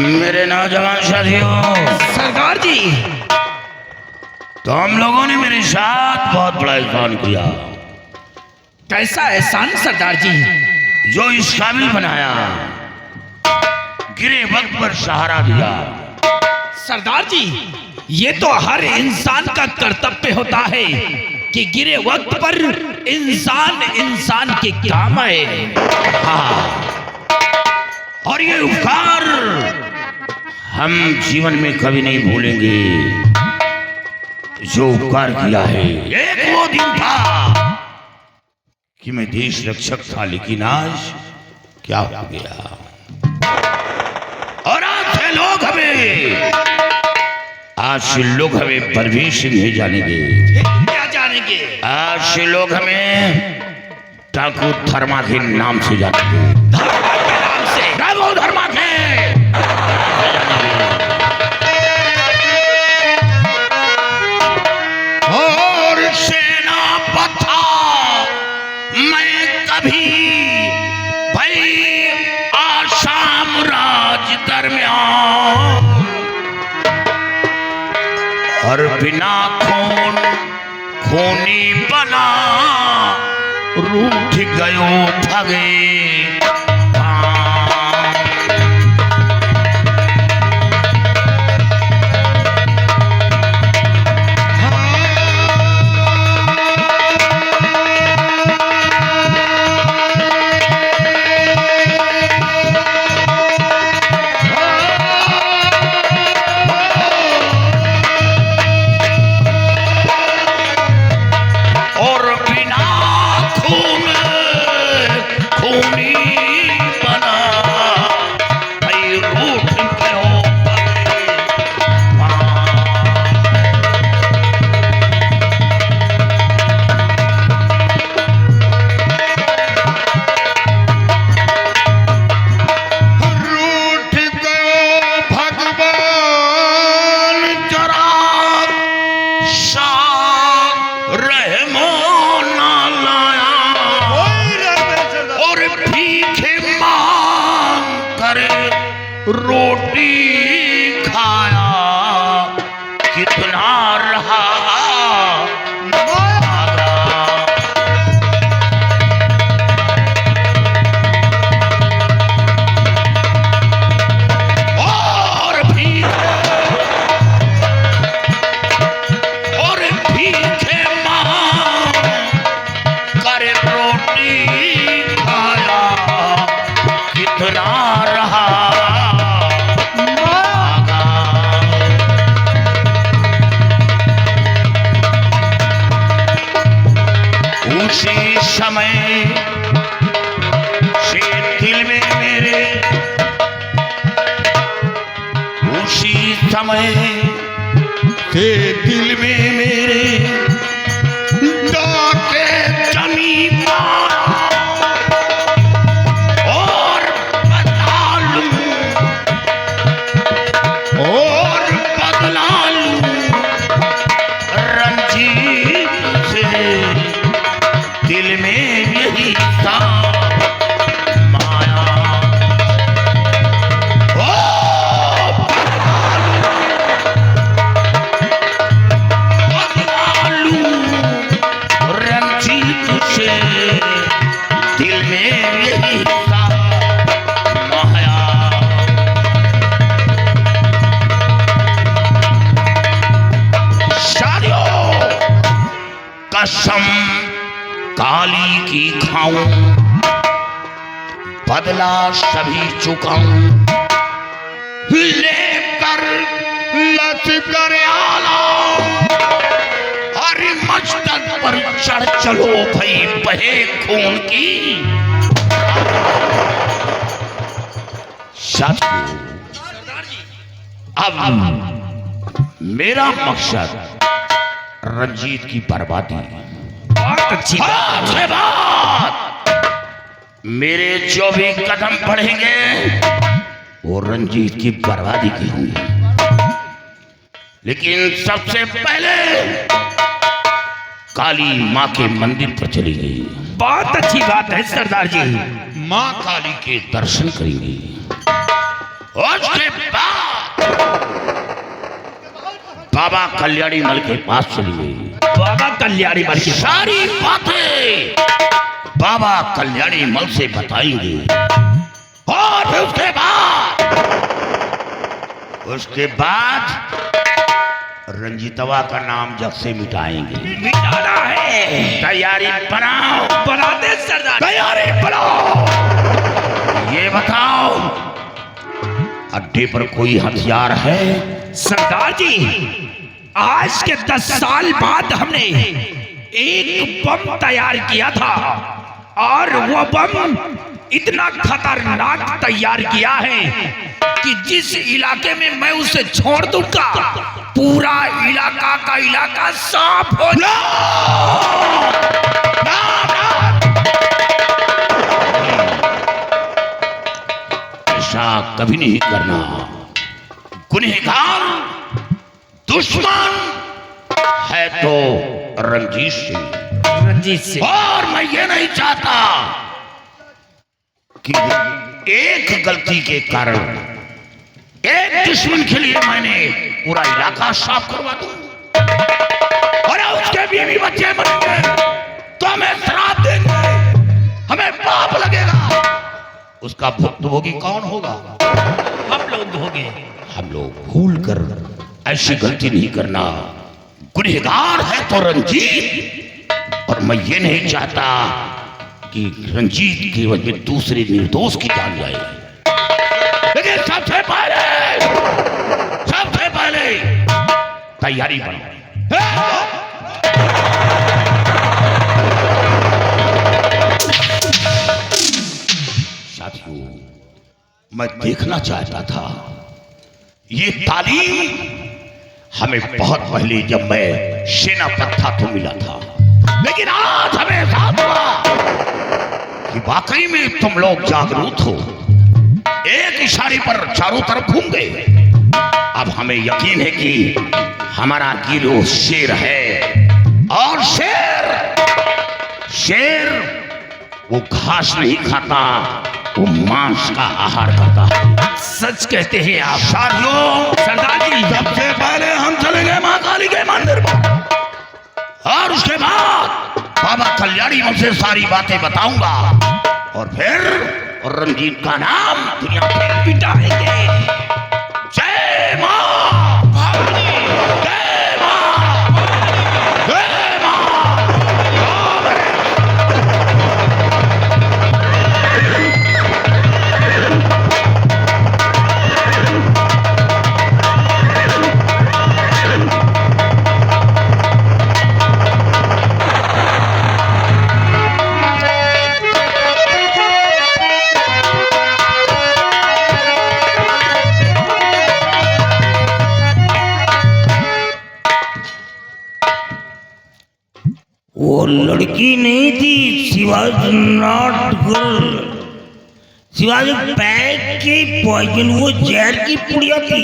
मेरे नौजवान साथियों, सरदार जी, तो हम लोगों ने मेरे साथ बहुत बड़ा एहसान किया। कैसा एहसान सरदार जी? जो इस काबिल बनाया, गिरे वक्त पर सहारा दिया। सरदार जी, ये तो हर इंसान का कर्तव्य होता है कि गिरे वक्त पर इंसान के काम आए। हाँ, और ये उपकार हम जीवन में कभी नहीं भूलेंगे जो उपकार किया है। एक वो दिन था कि मैं देश रक्षक था, लेकिन आज क्या हो गया। और आज से लोग हमें परवेश नहीं जानेंगे। क्या जानेंगे? आज से लोग हमें डाकू धर्मा के नाम से जानेंगे। धर्मा के नाम से? डाकू धर्मा के और सेनापति मैं कभी भाई आसाम राज दरमियान, और बिना खूनी बना रूठ गयो भगे। रोटी खाया कितना रहा और भीखे मां करे रोटी खाया कितना रहा। उसी समय से दिल में मेरे, उसी समय से दिल में मेरे डाके जमी और बदला लूं रंजीत से। दिल में यही था माया, रंजीत से। दिल में यही था माया। साथियों, कसम काली की खाऊं, बदला सभी चुकाऊं, लेकर लश्कर आला हर मस्तक पर चढ़ चलो भाई बहे खून की। अब मेरा मकसद रंजीत की बर्बादी। बहुत अच्छी बात। मेरे जो भी कदम बढ़ेंगे वो रंजीत की बर्बादी की होंगे, लेकिन सबसे पहले काली माँ के मंदिर पर चली गई। बहुत अच्छी बात है सरदार जी। माँ काली के दर्शन करेंगे। उसके बाद बाबा कल्याणी मल के पास चली गई। बाबा कल्याणी मल की सारी बातें बाबा कल्याणी मल से बताएंगे और फिर उसके बाद रंजीतवा का नाम जग से मिटाएंगे। मिटाना है। तैयारी बनाओ। बनाते सरदार। तैयारी बनाओ। ये बताओ अड्डे पर कोई हथियार है? सरदार जी, आज के 10 साल बाद हमने एक बम तैयार किया था और वो बम इतना खतरनाक तैयार किया है कि जिस इलाके में मैं उसे छोड़ दूंगा पूरा इलाका का इलाका साफ हो ऐसा कभी नहीं करना। गुनहगार दुश्मन है तो रंजीत सिंह, और मैं ये नहीं चाहता कि एक गलती के कारण एक दुश्मन के लिए मैंने पूरा इलाका साफ करवा दूं और उसके बीवी बच्चे मरेंगे तो हमें श्राप देंगे, हमें पाप लगेगा। उसका भुक्तभोगी कौन होगा? हम लोग होंगे। हम लोग भूल कर ऐसी गलती नहीं करना। गुनहगार है तो रंजीत, और मैं ये नहीं चाहता कि रंजीत की वजह दूसरे निर्दोष की जान जाए। लेकिन सबसे पहले तैयारी बनाओ। साथियों, मैं देखना चाहता था ये तालीम हमें बहुत पहले जब मैं सेनापति था तो मिला था, लेकिन आज हमें एहसास हुआ कि वाकई में तुम लोग जागरूक हो। एक इशारे पर चारों तरफ घूम गए। अब हमें यकीन है कि हमारा गिरोह शेर है, और शेर वो घास नहीं खाता, वो मांस का आहार करता है। सच कहते हैं आप साथियों। सरदार जी, सबसे पहले हम चलेंगे मां काली के मंदिर पर, और उसके बाद बाबा कल्याणी मुझसे सारी बातें बताऊंगा, और फिर रंजीत का नाम दुनिया में मिटाएंगे। जय मां भवानी, जय मां, जय मां। वो लड़की नहीं थी, she was not girl, she was bag की पॉइजन, वो जहर की पुड़िया थी।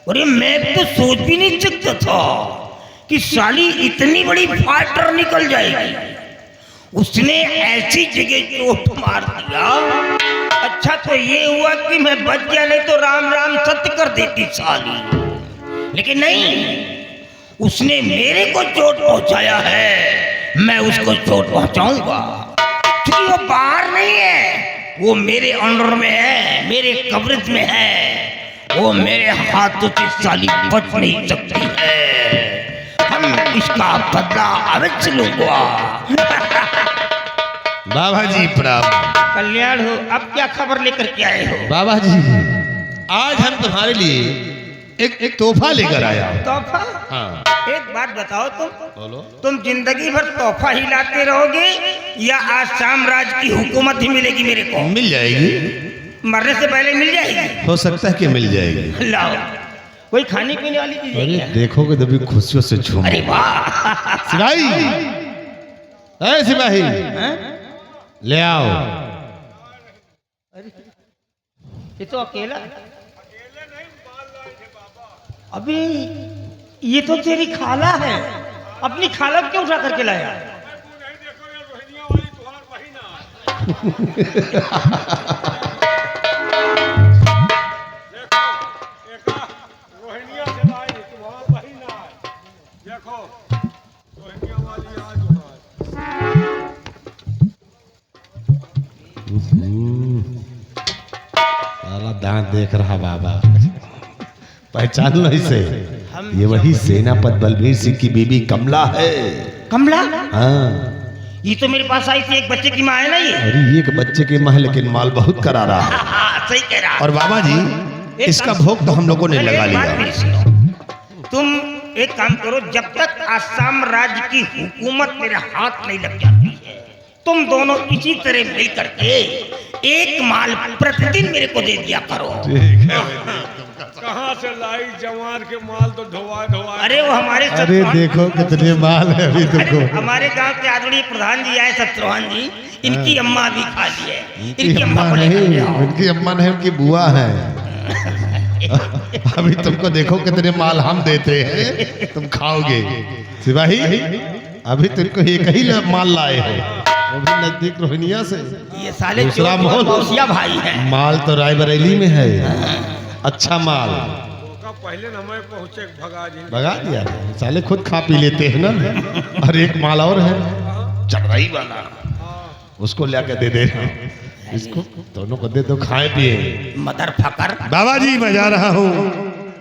और ये मैं तो सोच भी नहीं सकता था कि साली इतनी बड़ी फाइटर निकल जाएगी। उसने ऐसी जगह चोट मार दिया। अच्छा तो ये हुआ कि मैं बच गया, नहीं तो राम राम सत्य कर देती साली। लेकिन नहीं, उसने मेरे को चोट पहुंचाया है, मैं उसको चोट पहुंचाऊंगा। क्योंकि वो बाहर नहीं है, वो मेरे अंडर में है, मेरे कवरेज में है। वो मेरे हाथों से साली बच नहीं सकती है। हम इसका बदला अवश्य लूंगा। बाबा जी प्रणाम। कल्याण हो। अब क्या खबर लेकर के आए हो? बाबा जी, आज हम तुम्हारे लिए एक तोहफा लेकर आया हूं। तोहफा? हाँ, एक बात बताओ, बोलो। तुम जिंदगी भर तोहफा ही लाते रहोगे या आज साम्राज्य की हुकूमत ही मिलेगी मेरे को? मिल जाएगी, मरने से पहले मिल जाएगी। हो सकता है कि मिल जाएगी। लाओ, कोई खाने पीने वाली चीज है अरे क्या? देखोगे तभी खुशियों से झूम। अरे वाह। सिपाही, अरे सिपाही, ले आओ। ये तो अकेला। अभी ये तो तेरी खाला है, अपनी खाला को क्यों उठा करके लाया? दांत देख रहा बाबा, पहचान लो इसे। ये वही सेनापति बलबीर सिंह की बीबी कमला है। कमला? हाँ, ये तो मेरे पास आई थी, एक बच्चे की माँ है ना ये। अरे ये एक बच्चे की माँ है, लेकिन माल बहुत करारा है। सही कह रहा। और बाबा जी इसका भोग तो हम लोगों ने लगा लिया। तुम एक काम करो, जब तक आसाम राज्य की हुकूमत मेरे हाथ नहीं लग जाती है, तुम दोनों इसी तरह मिल करके एक माल प्रतिदिन मेरे को दे दिया करो। कहाँ से लाई जवान के माल तो ढोआ। अरे वो हमारे अरे देखो कितने माल है अभी तुमको। हमारे गांव के आदरणीय प्रधान जी आए शत्रुघ्न जी, इनकी अम्मा भी खा ली है। इनकी अम्मा नहीं, इनकी अम्मा नहीं, उनकी बुआ है। अभी तुमको देखो कितने माल हम देते हैं, तुम खाओगे। सिपाही अभी तुमको एक ही माल लाए हो, वो भी नजदीक रोहिनिया से। ये साले दूसरा माल भाई है। माल तो रायबरेली में है, अच्छा माल। पहले हमें पहुंचे भगा दिया, साले खुद खा पी लेते हैं ना। और एक माल और है चढ़ाई वाला, उसको लाके दे दे, इसको दोनों को दे दो, खाए पिए। Mother fucker. बाबा जी मैं जा रहा हूँ,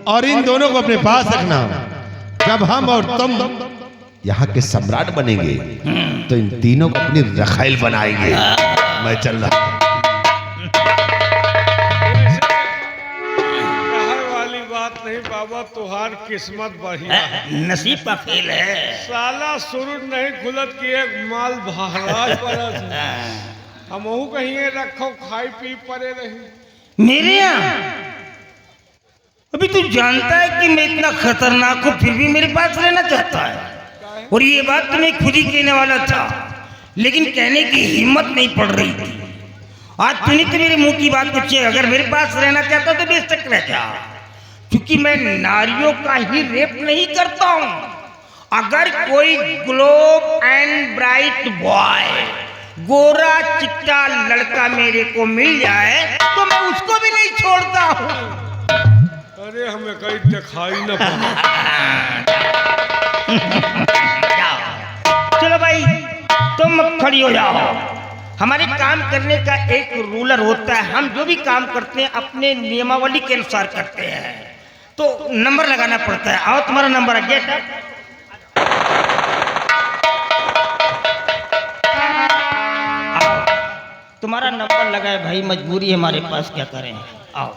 और इन दोनों को अपने पास रखना। जब हम और तुम यहाँ के सम्राट बनेंगे तो इन तीनों को अपनी रखाइल बनाएंगे। मैं चल रहा हूँ। वाली बात नहीं बाबा, तुहार किस्मत बढ़िया है। नसीब का खेल है। साला सूरज नहीं खुलत की एक माल महाराज परस हमहू कहीं रखो, खाई पी परे रही। मेरे यहाँ अभी तू जानता है कि मैं इतना खतरनाक हूँ, फिर भी मेरे पास रहना चाहता है। और ये बात तो मैं खुद ही कहने वाला था, लेकिन कहने की हिम्मत नहीं पड़ रही थी। आज तूने तो मेरे मुंह की बात पूछी, अगर मेरे पास रहना चाहता तो बेशक रह जा, क्योंकि मैं नारियों का ही रेप नहीं करता हूं। अगर कोई ग्लोब एंड ब्राइट बॉय, गोरा चिट्टा लड़का मेरे को मिल जाए तो मैं उसको भी नहीं छोड़ता हूं। अरे हमें कहीं दिखाई न पड़ा। चलो भाई तुम खड़ी हो जाओ। हमारे काम करने का एक रूलर होता है, हम जो भी काम करते हैं अपने नियमावली के अनुसार करते हैं, तो नंबर लगाना पड़ता है। आओ तुम्हारा नंबर है, गेट अप। तुम्हारा नंबर लगा है भाई, मजबूरी है हमारे पास, क्या करें। आओ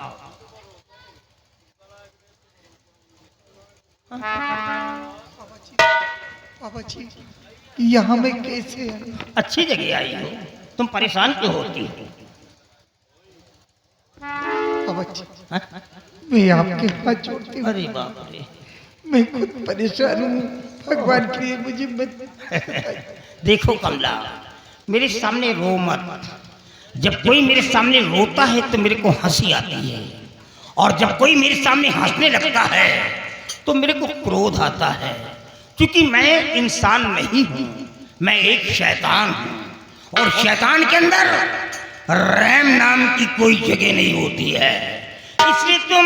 पापा जी यहाँ में कैसे आई? अच्छी जगह आई हो, तुम परेशान क्यों होती हो? पापा जी हाँ? मैं आपके हाथ जोड़ती हूँ, अरे बाप रे, मैं खुद परेशान हूँ, भगवान के लिए मुझे मत। देखो कमला, मेरे सामने रो मत। जब कोई मेरे सामने रोता है तो मेरे को हंसी आती है, और जब कोई मेरे सामने हंसने लगता है तो मेरे को क्रोध आता है, क्योंकि मैं इंसान नहीं हूं, मैं एक शैतान हूं, और शैतान के अंदर रहम नाम की कोई जगह नहीं होती है। इसलिए तुम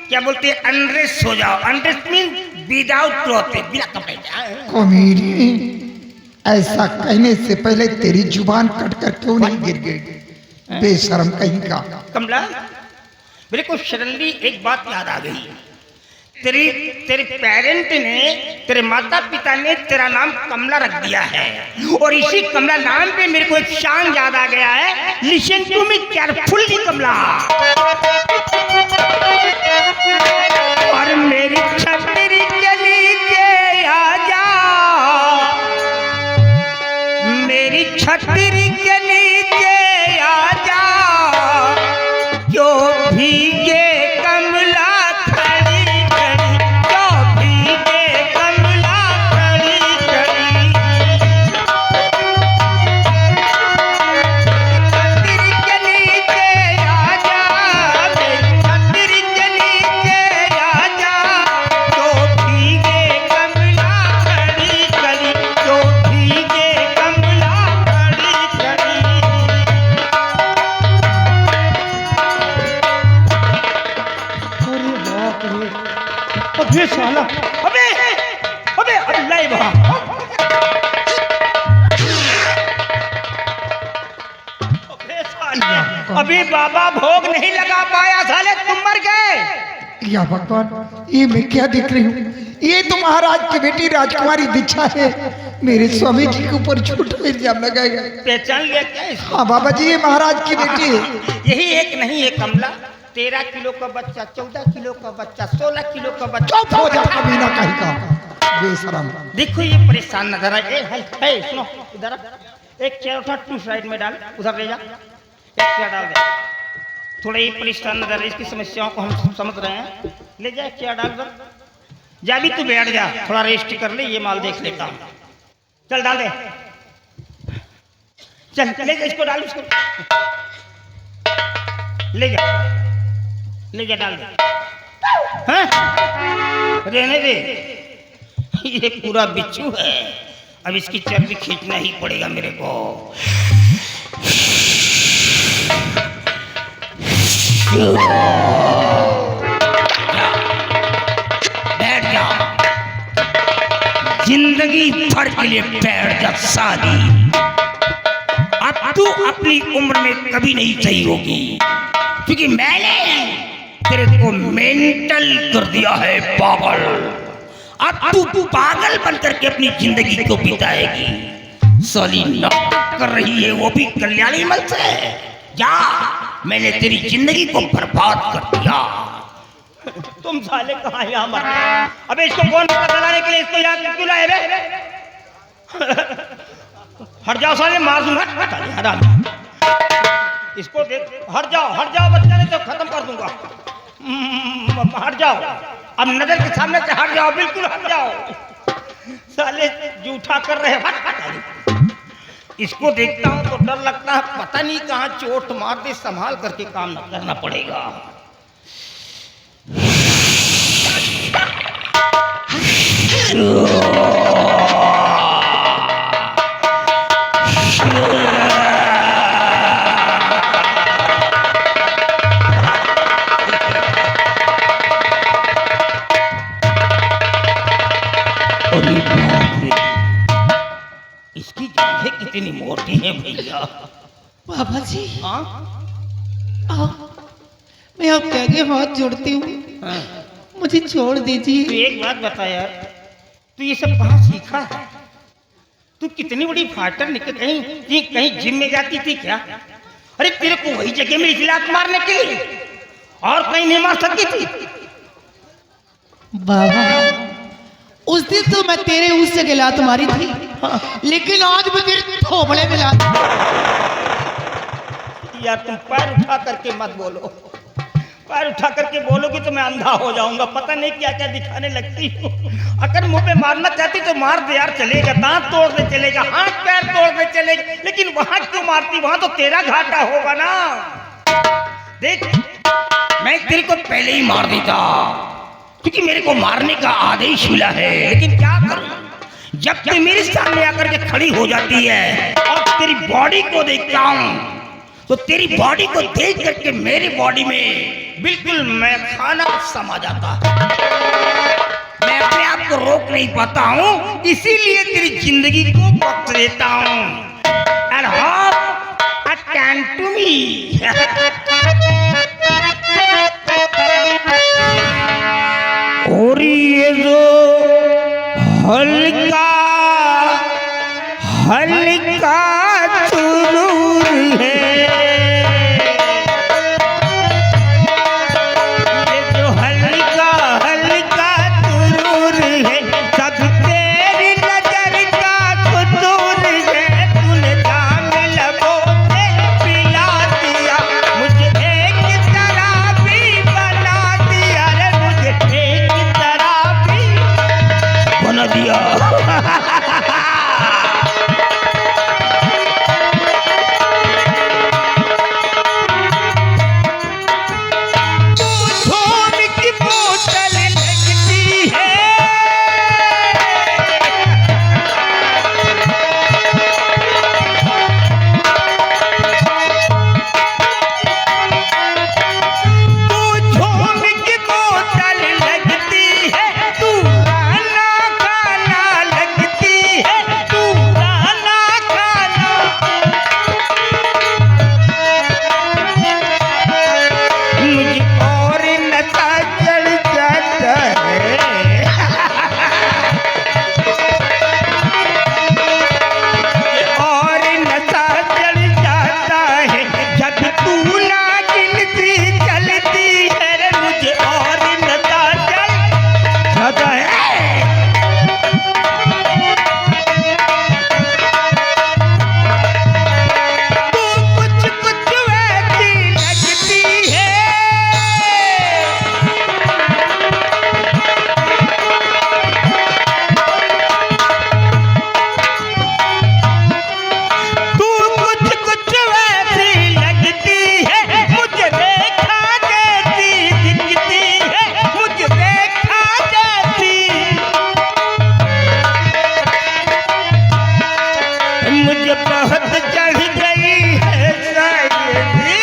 क्या बोलते हैं, अनड्रेस हो जाओ। अनड्रेस मीन विदाउट क्लॉथ, बिना कपड़े। कमीनी, ऐसा कहने से पहले तेरी जुबान कट कर क्यों नहीं गिर गई, बेशरम कहीं का। कमला, मेरे को सडनली एक बात याद आ गई। तेरे पेरेंट ने, तेरे माता पिता ने तेरा नाम कमला रख दिया है, और इसी कमला नाम पे मेरे को एक शान याद आ गया है। लिसन टू मी केयरफुली कमला। और मेरी छतरी गली के आजा, मेरी छतरी गली के आजा, जो भीगे कमला खड़ी खड़ी, जो भीगे कमला खड़ी खड़ी। छतरी गली के आजा, मेरी छतरी गली के आजा, जो भीगे कमला खड़ी खड़ी, जो भीगे कमला खड़ी खड़ी। भगवान अभी बाबा भोग नहीं लगा पाया, साले तुम मर गए। या भगवान, ये मैं क्या देख रही हूँ? ये तो महाराज की बेटी राजकुमारी दीक्षा है। मेरे स्वामी जी के ऊपर झूठा इल्जाम लगाएगा। पहचान लिया क्या इसको? हाँ बाबा जी, ये महाराज की बेटी है। यही एक नहीं है कमला, 13 किलो का बच्चा, 14 किलो का बच्चा, 16 किलो का बच्चा। चुप हो जा कमीना कहीं का बेशरम। देखो ये परेशान नजर आए। है सुनो, इधर एक चेयर उठा, तू साइड में डाल, उधर ले जा, एक चेयर डाल दे। थोड़ा ये परेशान नजर आए, इसकी समस्याओं को हम समझ रहे हैं। ले जा, एक चेयर डाल दो, जा भी तू बैठ जा, थोड़ा रेस्ट कर ले, ये माल देख लेता हूँ। चल डाल दे, चल ले जा इसको, डाल इसको, ले जा, ले जा, डाल दे। हाँ? रहने दे, ये पूरा बिच्छू है, अब इसकी चर्बी खींचना ही पड़ेगा मेरे को। बैठ जा, जिंदगी भर के लिए बैठ जा साली। अब तू अपनी उम्र में कभी नहीं सही होगी, क्योंकि मैंने तेरे को मेंटल कर दिया है पागल। अब तू पागल बनकर के अपनी जिंदगी को बिताएगी। साली नाटक कर रही है, वो भी कल्याणी मल से। जा, मैंने तेरी जिंदगी को बर्बाद कर दिया। तुम साले कहाँ यहाँ मर रहे? अबे इसको कौन पता लाने के लिए इसको यहाँ क्यों लाए बे? हट जाओ साले, मार दूंगा हराम। इसको देख, हट जाओ बच्चा, नहीं तो खत्म कर दूंगा। हट जाओ, अब नजर के सामने से हट जाओ, बिल्कुल हट जाओ। साले जूठा कर रहे हैं। इसको देखता हूं तो डर लगता है, पता नहीं कहाँ चोट मार दे, संभाल करके काम करना पड़ेगा। इसकी जांघें कितनी मोटी हैं भैया। बाबा जी, हाँ? मैं आपके आगे हाथ जोड़ती हूँ, हाँ। मुझे छोड़ तू दीजिए। एक बात बता यार, तू ये सब कहाँ सीखा है? तू कितनी बड़ी फाइटर निकल, कहीं जिम में जाती थी क्या? अरे तेरे को वही जगह में इजलात मारने के लिए, और कहीं नहीं मार सकती थी? बाबा, उस दिन तो मैं तेरे उस जगह लात मारी थी, लेकिन आज मैं तेरे थोबड़े में लात। यार तुम पैर उठा करके मत बोलो, पैर उठा करके बोलोगी तो मैं अंधा हो जाऊंगा। पता नहीं क्या क्या दिखाने लगती हो। अगर मुंह पे मारना चाहती तो मार दे यार, चलेगा, दांत तोड़ दे चलेगा, हाथ पैर तोड़ दे चलेगा, लेकिन वहां क्यों मारती? वहां तो तेरा घाटा होगा ना। देख, मैं तेरे को पहले ही मार देता, क्योंकि मेरे को मारने का आदेश मिला है। लेकिन क्या करूं, जब तू मेरे सामने आकर के खड़ी हो जाती है और तेरी बॉडी को देखता हूं, तो तेरी बॉडी को देख करके मेरी बॉडी में बिल्कुल मैं खाना समा जाता है। मैं अपने आप को रोक नहीं पाता हूं, इसीलिए तेरी जिंदगी को बख्श देता हूं। And hope attend to me. और ये जो हल्का हल्का सुरूर है, ये जो हल्का हल्का सुरूर है, सब तेरी नजर का कसूर है। तूने जाम लबों से पिला दिया, मुझे एक तरह भी बना दिया रे, मुझे एक तरह भी बना दिया। मुझे बहुत चढ़ गई है सायरी,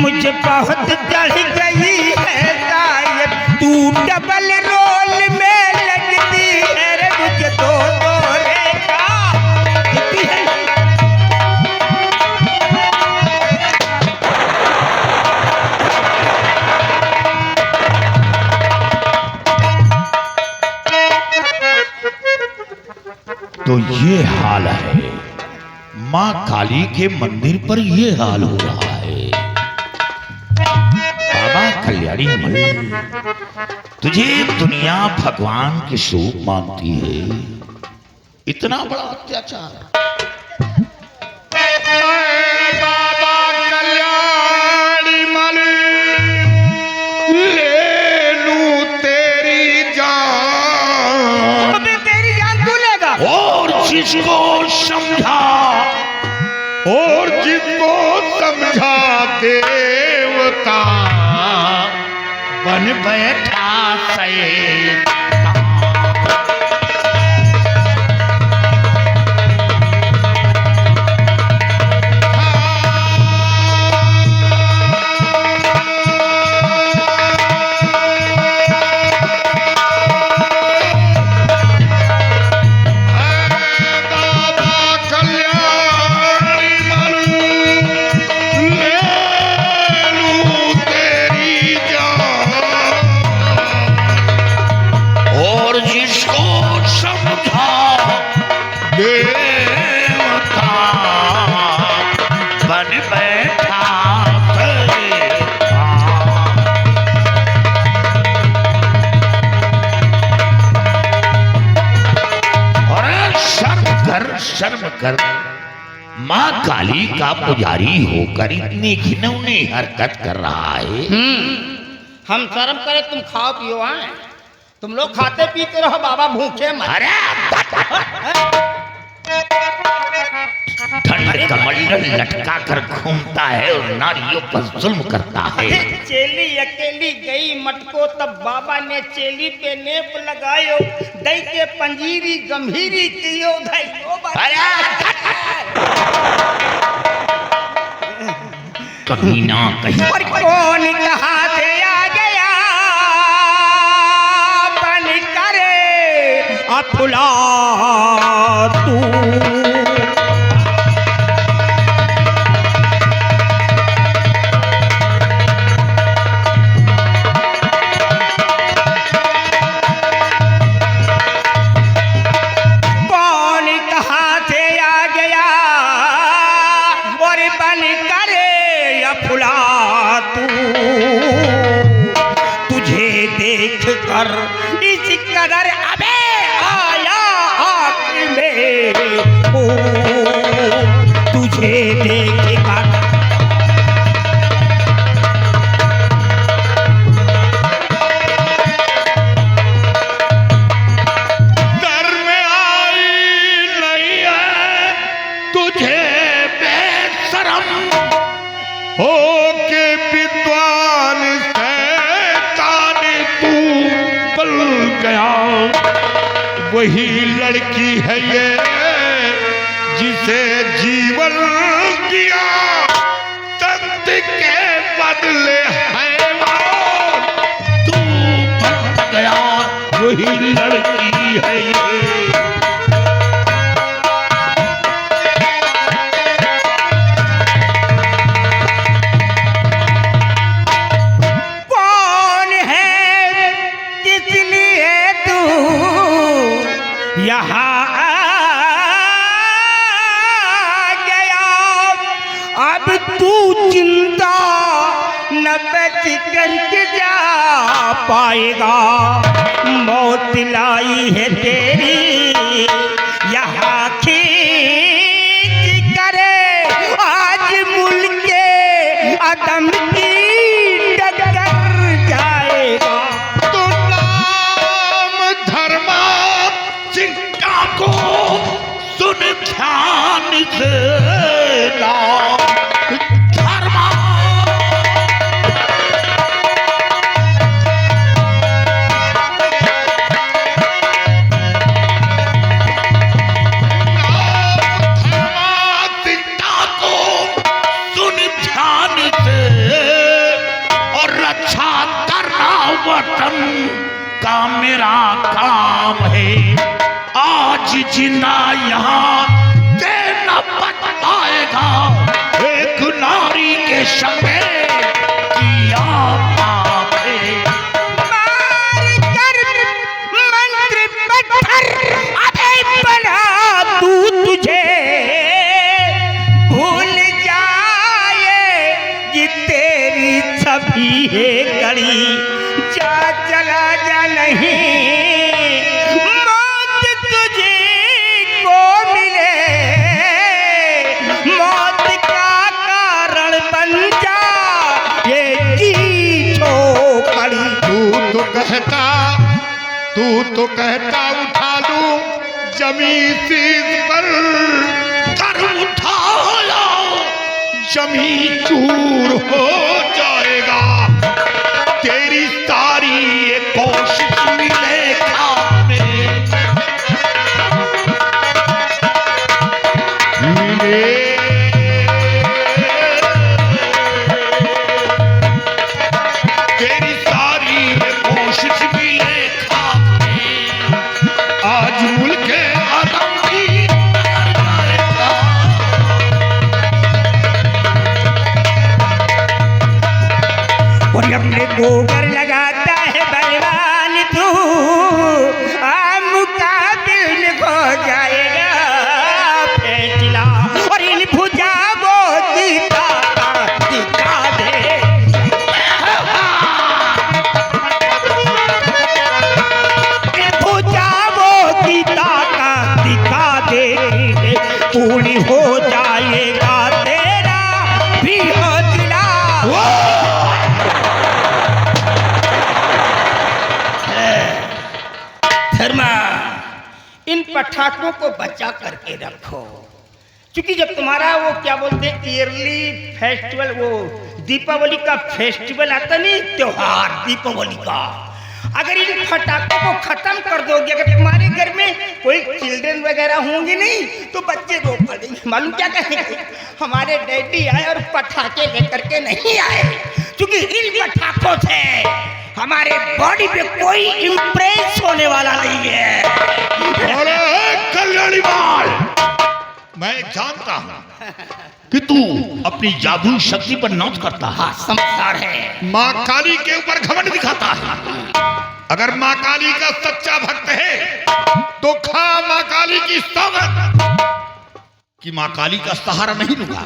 मुझे बहुत चढ़ गई है शायद, तू डबल रोल में लगती है रे, मुझे दो दो रेखा दिखती है। तो ये हाल है, माँ काली के मंदिर पर ये हाल हो रहा है। बाबा कल्याणी मल, तुझे दुनिया भगवान के स्वरूप मानती है, इतना बड़ा अत्याचार। बाबा कल्याणी मल, ले लूं तेरी जान। अबे तेरी जान तू लेगा। और जिसको समझा, और जिसको समझा देवता, बन बैठा शैतान। और जिसको समझा देवता, बन बैठा शैतान। अरे शर्म कर, माँ काली का पुजारी होकर इतनी घिनौनी हरकत कर रहा है। हम शर्म करे, तुम खाओ पियो आए, तुम लोग खाते पीते रहो, बाबा भूखे मत। अरे ठंड कमंडल लटका कर घूमता है और नारियों पर जुल्म करता है। चेली अकेली गई मटको, तब बाबा ने चेली पे नेप लगायो, दई के पंजीरी गंभीरी कियो धैयो। कभी ना कहीं और कौन कहाँ से आ गया बन करे अफला तू। तुझे देख कर इस कदर अबे आया आँख में, ओ तुझे देख कर दर में आई नहीं है तुझे बेशरम, हो के विद्वान शैतान तू बल गया। वही लड़की है ये जिसे जीवन दिया, तख्त के बदले हैवान तू बन गया। वही लड़की है ये। यहाँ गया अब तू चिंता न बच करके जा पाएगा, मौत लाई है तेरी यहाँ खींच करे, आज मुल्के अदम की डगर जाएगा। तो नाम धर्मा चिंता को सुन ध्यान से नाम धर्मा। का मेरा काम है, आज जिंदा यहाँ देना बताएगा, एक नारी के संगे किया पाप है। मार कर मंत्र पत्थर अबे बना तू तुझे भूल जाए ये तेरी छवि है कड़ी, जा चला जा नहीं मौत तुझे को मिले, मौत का कारण बन जा ये की छोकड़ी। तू तो कहता उठा लूं जमी सीध पर, कर उठाया जमी चूर हो जाएगा, तेरी सारी ये कोशिश मिले काम में। मिले तेरी सारी ये कोशिश मिले काम में, आज मुल्के आदम की मर जाएगा। और अपने गोबर लगाता है बलवान तू, मुकाबिल में खो जाएगा फेंटला, और इन भुजाओं की ताकत दिखा दे, इन भुजाओं की ताकत दिखा दे, पूरी हो जाएगा तेरा भी हौसला। धर्मा, इन पटाखों को बचा करके रखो, क्योंकि जब तुम्हारा वो क्या बोलते हैं ईयरली फेस्टिवल, वो दीपावली का फेस्टिवल आता नहीं, त्योहार दीपावली का, अगर इन पटाखों को खत्म कर दोगे, अगर तुम्हारे घर में कोई चिल्ड्रन वगैरह होंगे नहीं तो बच्चे रो पड़ेंगे, मालूम क्या कहेंगे, हमारे डैडी आए और पटाखे लेकर के नहीं आए, क्योंकि इन पटाखों से हमारे बॉडी पे कोई इम्प्रेस होने वाला नहीं है। अरे कल्याणी माल, मैं जानता हूं कि तू अपनी जादू शक्ति पर नाच करता है, समझदार है। माँ काली के ऊपर घमंड दिखाता है। अगर माँ काली का सच्चा भक्त है तो खा माँ काली की सौगंध कि माँ काली का सहारा नहीं लूंगा,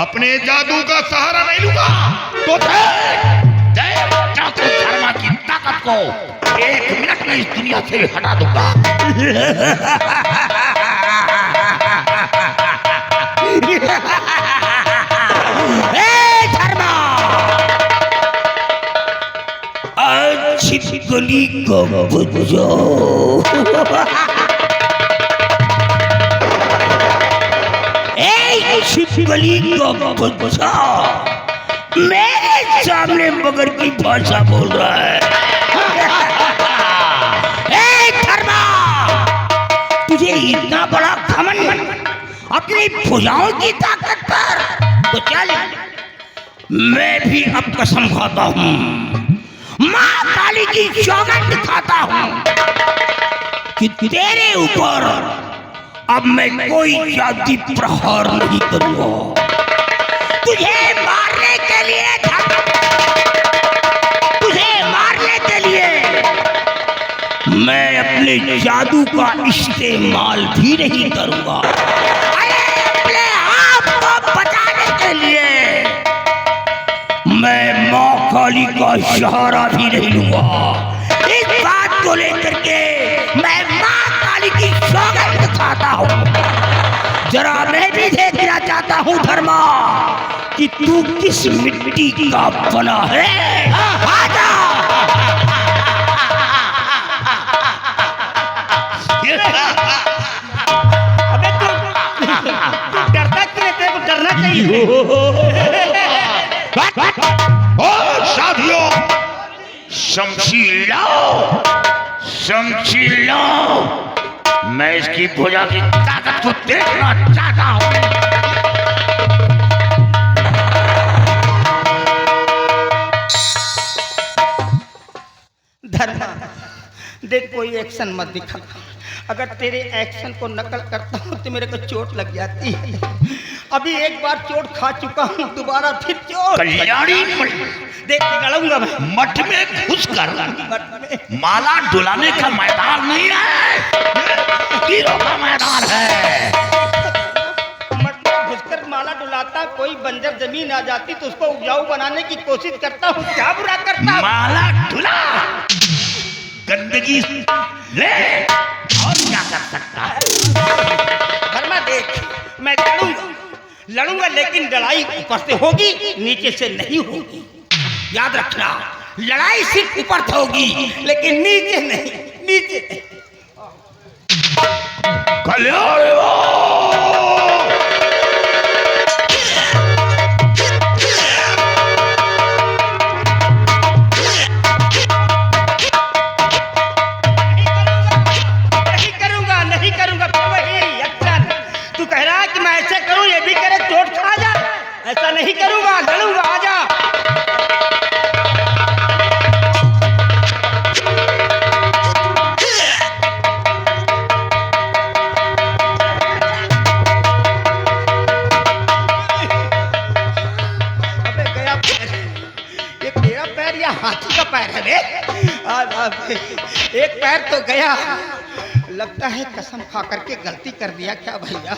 अपने जादू का सहारा नहीं लूंगा, तो धर्मा की ताकत को 1 मिनट में इस दुनिया से हटा दूंगा। धर्मा, अच्छी गली को बुझो, गली को बुझो, मेरे सामने मगर की भाषा बोल रहा है। धर्मा, तुझे इतना बड़ा घमंड अपनी भुजाओं की ताकत पर, तो चल मैं भी अब कसम खाता हूँ, माँ काली की सौगंध खाता हूँ कि तेरे ऊपर अब मैं कोई जाति प्रहार नहीं करूँगा। तुझे मारने के लिए था, तुझे मारने के लिए मैं अपने जादू का इस्तेमाल भी नहीं करूँगा। अरे अपने आप को बचाने के लिए मैं माँ काली का सहारा भी नहीं लूंगा। इस बात को लेकर के मैं माँ काली की सौगंध खाता हूँ। जरा मैं भी देखना चाहता हूँ धर्मा कि तू किस मिट्टी का बना है। आजा। अबे तू डरता क्यों है? तेरे को डरना चाहिए। ओ साथियों, शमशीर लाओ, शमशीर लाओ, मैं इसकी भुजा की ताकत को देखना चाहता हूँ। धर्मा, देख कोई एक्शन मत दिखा, अगर तेरे एक्शन को नकल करता हूँ तो मेरे को चोट लग जाती है। अभी एक बार चोट खा चुका हूँ, दोबारा फिर चोट। कल्याणी देख लड़ूंगा मैं। मठ में घुस कर माला डुलाने का मैदान नहीं है, तीरों का मैदान है। मठ में घुसकर माला डुलाता, कोई बंजर जमीन आ जाती तो उसको उपजाऊ बनाने की कोशिश करता हूँ, क्या बुरा करता हूँ? माला डुला, गंदगी ले, और क्या कर सकता है? वर्मा देख, मैं लड़ूंगा लेकिन लड़ाई ऊपर से होगी, नीचे से नहीं होगी। याद रखना, लड़ाई सिर्फ ऊपर से होगी लेकिन नीचे नहीं, नीचे नहीं। कल्याणी ऐसा नहीं करूंगा, लड़ूंगा, आजा। अबे गया पैर, ये तेरा पैर या हाथी का पैर है बे? एक पैर तो गया। लगता है कसम खा करके गलती कर दिया क्या भैया?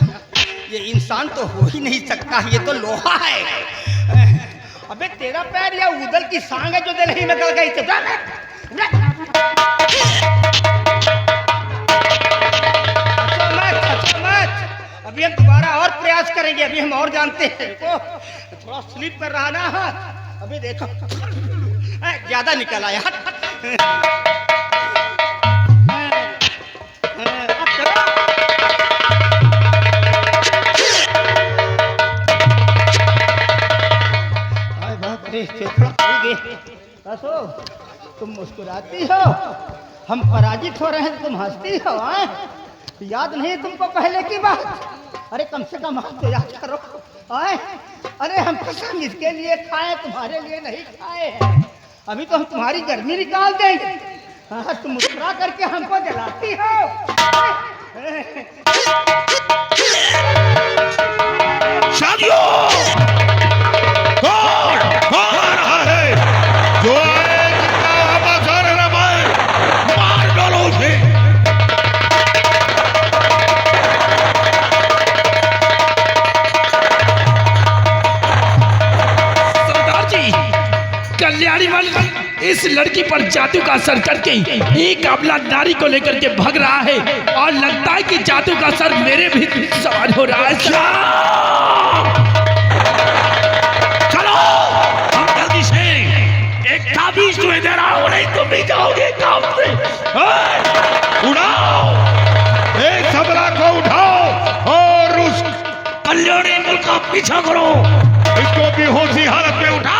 ये इंसान तो हो ही नहीं सकता, ये तो लोहा है। अबे तेरा पैर या उदल की सांग है जो दिल ही में गल गई थी। अभी हम दोबारा और प्रयास करेंगे, अभी हम और जानते हैं। देखो थोड़ा स्लिप कर रहा ना हाथ, अभी देखो ज्यादा निकल आया। तुम मुस्कुराती हो, हम पराजित हो रहे हैं, तुम हंसती हो। याद नहीं तुमको पहले की बात? अरे कम से कम हाथ तो याद करो। अरे हम कसम इसके लिए खाए, तुम्हारे लिए नहीं खाए हैं। अभी तो हम तुम्हारी गर्मी निकाल देंगे। तुम मुस्कुरा करके हमको जलाती हो। शादियों कल्याणी वाली इस लड़की पर जादू का असर करके एक अबला नारी को लेकर के भाग रहा है, और लगता है कि जादू का असर मेरे भी सवार हो रहा है। चलो हम जल्दी से एक ताबीज तुम्हें दे रहा हूं, नहीं तुम भी जाओगे काम से। उड़ाओ, एक सबला को उठाओ और उस कल्याणी मुल्क का पीछा करो, इसको बेहोशी हालत में उठाओ।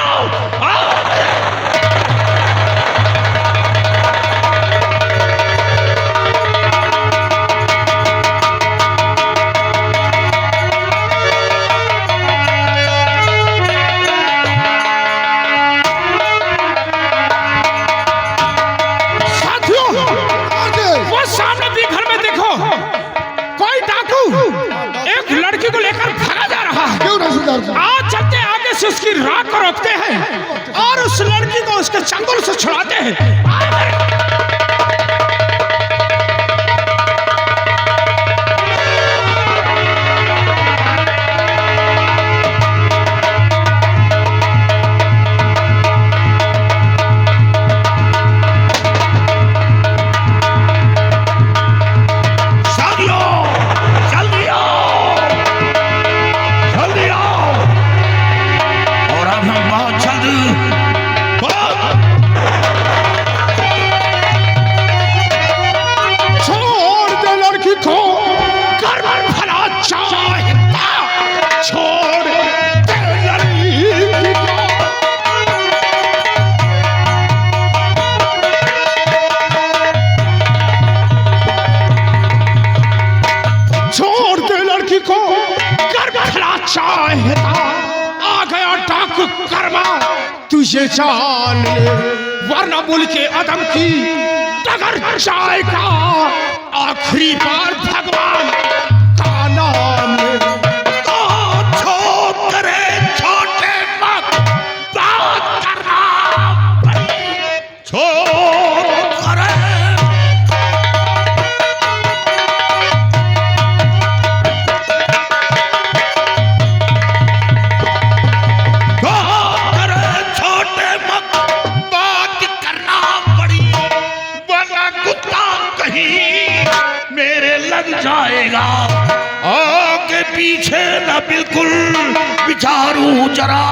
आज चलते आगे से उसकी राख को रोकते हैं और उस लड़की को उसके चंगुल से छुड़ाते हैं। आ गया डाकू कर्मा, तुझे जान ले वरना मुल्क के अदम की जाएगा आखिरी बार भगवान का नाम ले। तो छोड़ करे छोटे मत बात करना पड़े। छोड़ करे छोटे मत बात करना पड़ी, वरना कुत्ता कहीं मेरे लग जाएगा। आगे पीछे न बिल्कुल विचारू जरा